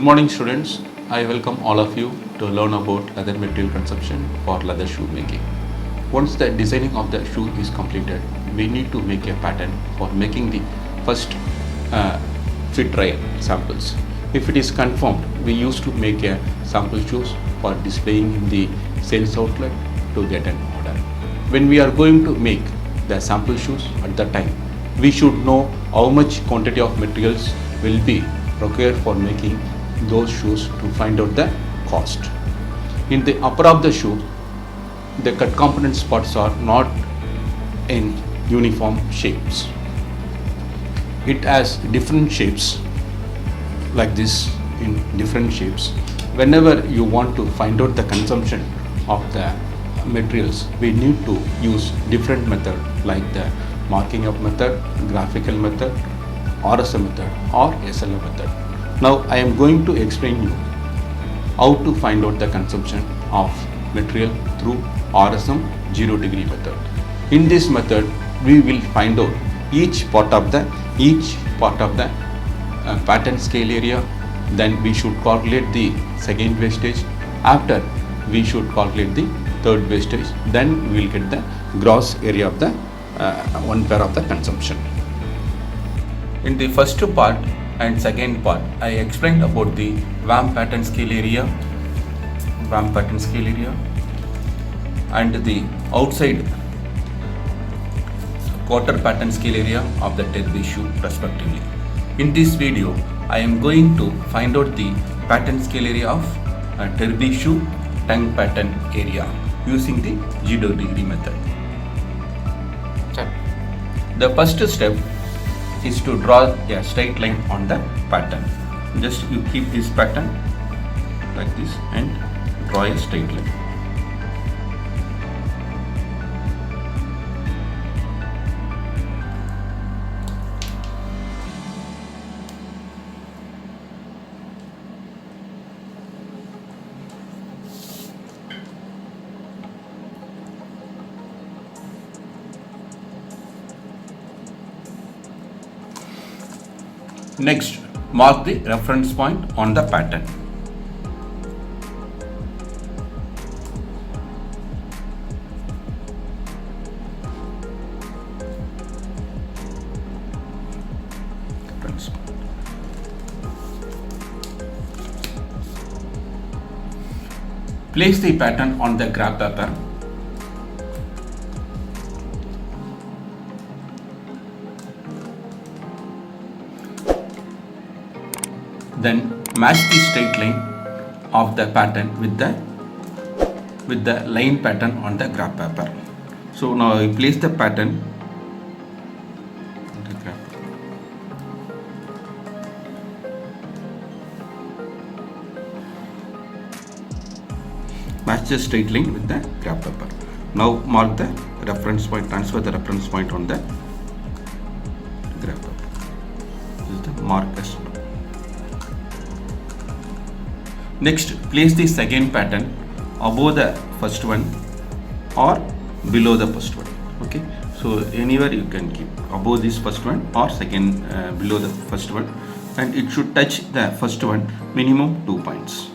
Good morning students, I welcome all of you to learn about leather material consumption for leather shoe making. Once the designing of the shoe is completed, we need to make a pattern for making the first fit trial samples. If it is confirmed, we used to make a sample shoes for displaying in the sales outlet to get an order. When we are going to make the sample shoes at the time, we should know how much quantity of materials will be required for making those shoes to find out the cost. In the upper of the shoe, the cut component spots are not in uniform shapes. It has different shapes like this in different shapes. Whenever you want to find out the consumption of the materials, we need to use different method like the marking up method, graphical method, RSM method or SLM method. Now I am going to explain you how to find out the consumption of material through RSM 0 degree method. In this method, we will find out each part of the pattern scale area. Then we should calculate the second wastage. After we should calculate the third wastage. Then we will get the gross area of the one pair of the consumption. In the first part and second part, I explained about the WAM pattern scale area, and the outside quarter pattern scale area of the Terby shoe respectively. In this video, I am going to find out the pattern scale area of Terby shoe tongue pattern area using the 0 degree method. The first step is to draw a straight line on the pattern. Just you keep this pattern like this and draw a straight line. Next, mark the reference point on the pattern. Place the pattern on the graph paper. Then match the straight line of the pattern with the line pattern on the graph paper. So now I place the pattern on the graph. Match the straight line with the graph paper. Now mark the reference point, transfer the reference point on the graph paper. This is the markers. Next, place the second pattern above the first one or below the first one. Okay, so anywhere you can keep above this first one or second below the first one, and it should touch the first one minimum 2 points.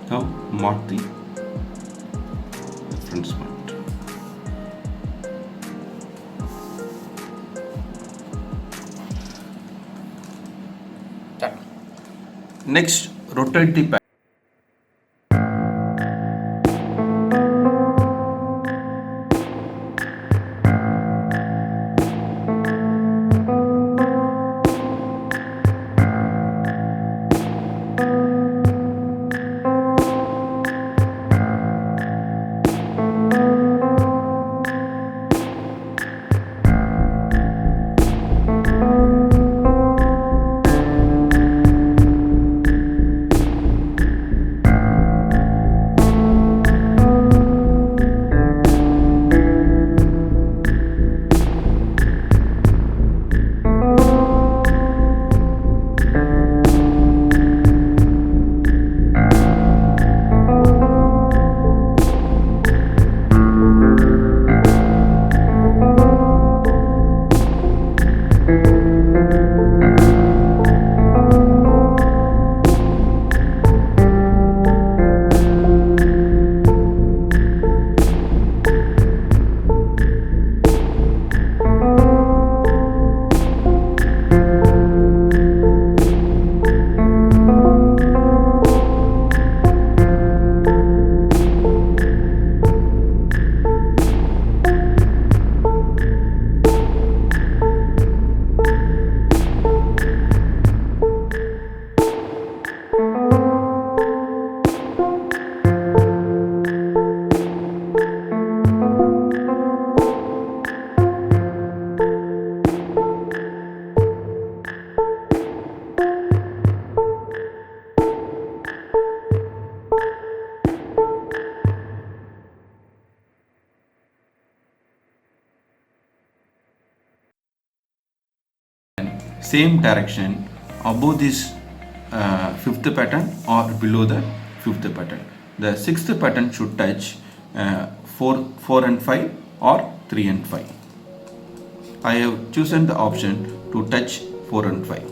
Now mark the reference point. Next, rotate the pattern. same direction above this fifth pattern or below the fifth pattern. The sixth pattern should touch 4 and 5 or 3 and 5. I have chosen the option to touch 4 and 5.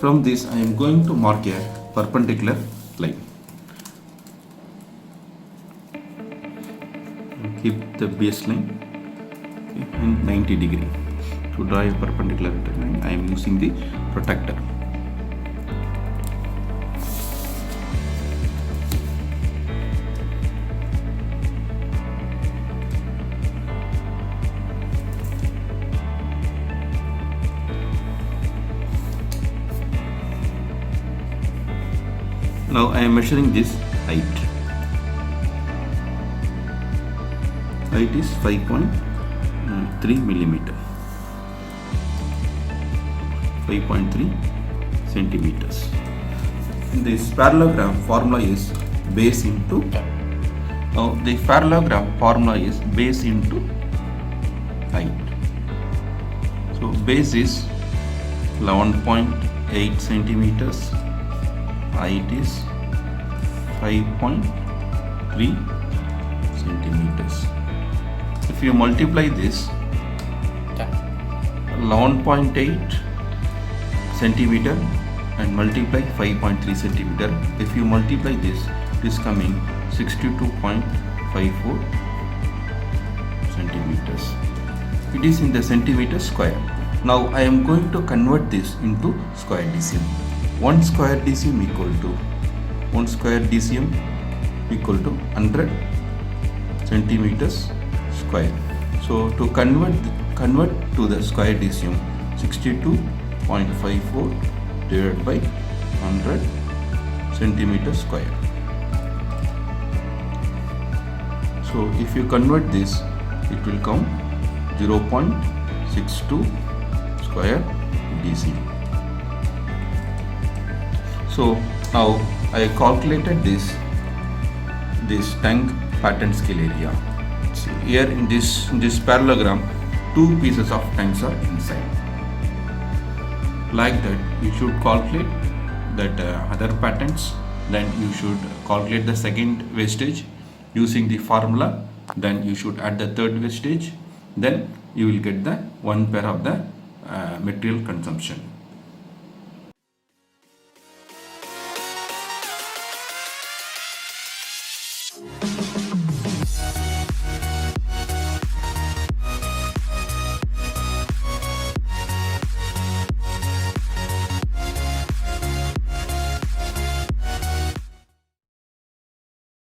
From this I am going to mark a perpendicular line. Keep the baseline in 90 degree. To draw a perpendicular line, I am using the protractor. Now I am measuring this height. Height is 5.3 millimeter. 5.3 centimeters. This parallelogram formula is base into. Now the parallelogram formula is base into height. So base is 11.8 centimeters. Height is 5.3 centimeters. If you multiply this 11.8 centimeter and multiply 5.3 centimeter, if you multiply this, it is coming 62.54 centimeters. It is in the centimeter square. Now I am going to convert this into square DCM. 1 square DCM equal to 1 square DCM equal to 100 centimeters square. So to convert to the square DCM, 62.54 divided by 100 centimeters square. So if you convert this, it will come 0.62 square dc. So now I calculated this tank pattern scale area. See here in this parallelogram, two pieces of tanks are inside. Like that, you should calculate that other patterns. Then you should calculate the second wastage using the formula. Then you should add the third wastage. Then you will get the one pair of the material consumption.